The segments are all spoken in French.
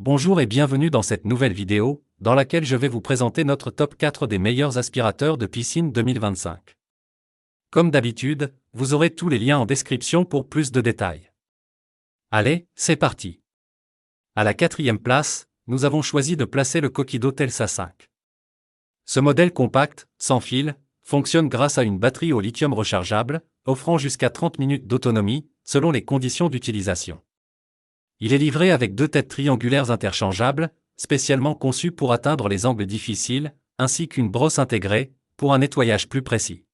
Bonjour et bienvenue dans cette nouvelle vidéo, dans laquelle je vais vous présenter notre top 4 des meilleurs aspirateurs de piscine 2025. Comme d'habitude, vous aurez tous les liens en description pour plus de détails. Allez, c'est parti. À la 4e place, nous avons choisi de placer le Kokido Telsa 5. Ce modèle compact, sans fil, fonctionne grâce à une batterie au lithium rechargeable, offrant jusqu'à 30 minutes d'autonomie, selon les conditions d'utilisation. Il est livré avec 2 têtes triangulaires interchangeables, spécialement conçues pour atteindre les angles difficiles, ainsi qu'une brosse intégrée, pour un nettoyage plus précis.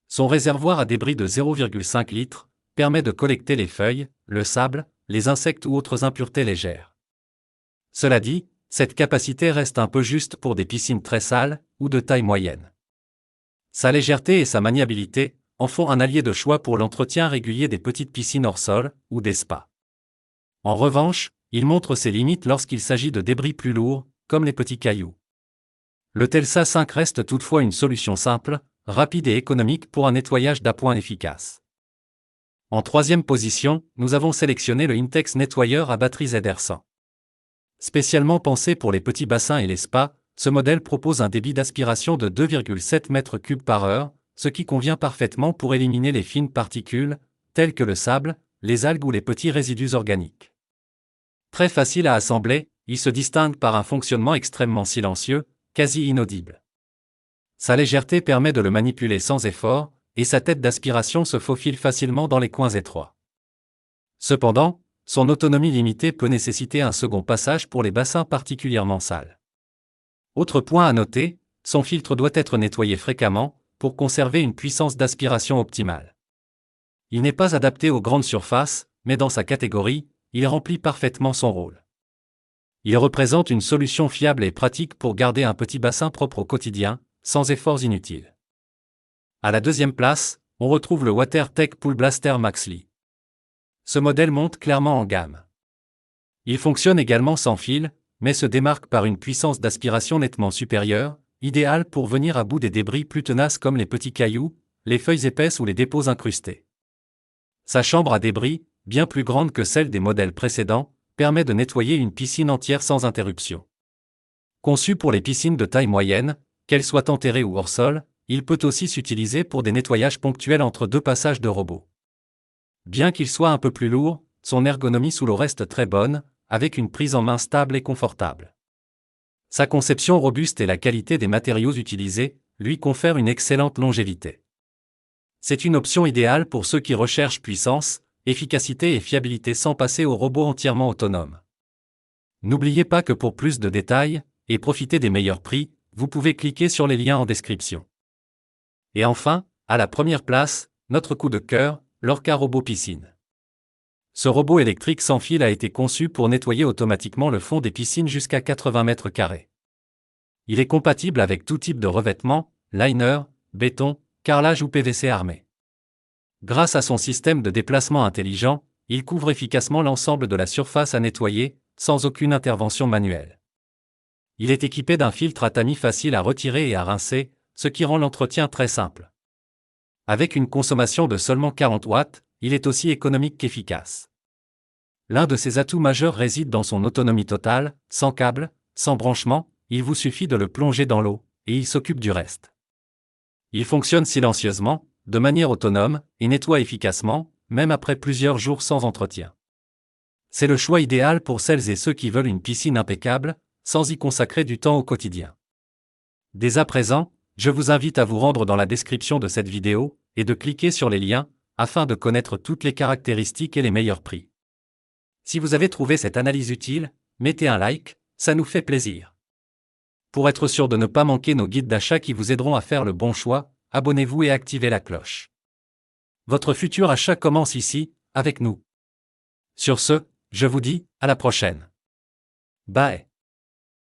Son réservoir à débris de 0,5 litres permet de collecter les feuilles, le sable, les insectes ou autres impuretés légères. Cela dit, cette capacité reste un peu juste pour des piscines très sales ou de taille moyenne. Sa légèreté et sa maniabilité en font un allié de choix pour l'entretien régulier des petites piscines hors sol ou des spas. En revanche, il montre ses limites lorsqu'il s'agit de débris plus lourds, comme les petits cailloux. Le Telsa 5 reste toutefois une solution simple, rapide et économique pour un nettoyage d'appoint efficace. En 3e position, nous avons sélectionné le Intex nettoyeur à batterie ZR100. Spécialement pensé pour les petits bassins et les spas, ce modèle propose un débit d'aspiration de 2,7 m3 par heure, ce qui convient parfaitement pour éliminer les fines particules, telles que le sable, les algues ou les petits résidus organiques. Très facile à assembler, il se distingue par un fonctionnement extrêmement silencieux, quasi inaudible. Sa légèreté permet de le manipuler sans effort, et sa tête d'aspiration se faufile facilement dans les coins étroits. Cependant, son autonomie limitée peut nécessiter un second passage pour les bassins particulièrement sales. Autre point à noter, son filtre doit être nettoyé fréquemment, pour conserver une puissance d'aspiration optimale. Il n'est pas adapté aux grandes surfaces, mais dans sa catégorie, il remplit parfaitement son rôle. Il représente une solution fiable et pratique pour garder un petit bassin propre au quotidien, sans efforts inutiles. À la 2e place, on retrouve le WaterTech Pool Blaster Maxli. Ce modèle monte clairement en gamme. Il fonctionne également sans fil, mais se démarque par une puissance d'aspiration nettement supérieure, idéale pour venir à bout des débris plus tenaces comme les petits cailloux, les feuilles épaisses ou les dépôts incrustés. Sa chambre à débris, bien plus grande que celle des modèles précédents, permet de nettoyer une piscine entière sans interruption. Conçu pour les piscines de taille moyenne, qu'elles soient enterrées ou hors sol, il peut aussi s'utiliser pour des nettoyages ponctuels entre 2 passages de robot. Bien qu'il soit un peu plus lourd, son ergonomie sous l'eau reste très bonne, avec une prise en main stable et confortable. Sa conception robuste et la qualité des matériaux utilisés lui confèrent une excellente longévité. C'est une option idéale pour ceux qui recherchent puissance, efficacité et fiabilité sans passer au robot entièrement autonome. N'oubliez pas que pour plus de détails, et profiter des meilleurs prix, vous pouvez cliquer sur les liens en description. Et enfin, à la 1re place, notre coup de cœur, l'Orca Robot Piscine. Ce robot électrique sans fil a été conçu pour nettoyer automatiquement le fond des piscines jusqu'à 80 m². Il est compatible avec tout type de revêtement, liner, béton, carrelage ou PVC armé. Grâce à son système de déplacement intelligent, il couvre efficacement l'ensemble de la surface à nettoyer, sans aucune intervention manuelle. Il est équipé d'un filtre à tamis facile à retirer et à rincer, ce qui rend l'entretien très simple. Avec une consommation de seulement 40 watts, il est aussi économique qu'efficace. L'un de ses atouts majeurs réside dans son autonomie totale, sans câble, sans branchement, il vous suffit de le plonger dans l'eau, et il s'occupe du reste. Il fonctionne silencieusement, de manière autonome, et nettoie efficacement, même après plusieurs jours sans entretien. C'est le choix idéal pour celles et ceux qui veulent une piscine impeccable, sans y consacrer du temps au quotidien. Dès à présent, je vous invite à vous rendre dans la description de cette vidéo, et de cliquer sur les liens, afin de connaître toutes les caractéristiques et les meilleurs prix. Si vous avez trouvé cette analyse utile, mettez un like, ça nous fait plaisir. Pour être sûr de ne pas manquer nos guides d'achat qui vous aideront à faire le bon choix, abonnez-vous et activez la cloche. Votre futur achat commence ici, avec nous. Sur ce, je vous dis, à la prochaine. Bye.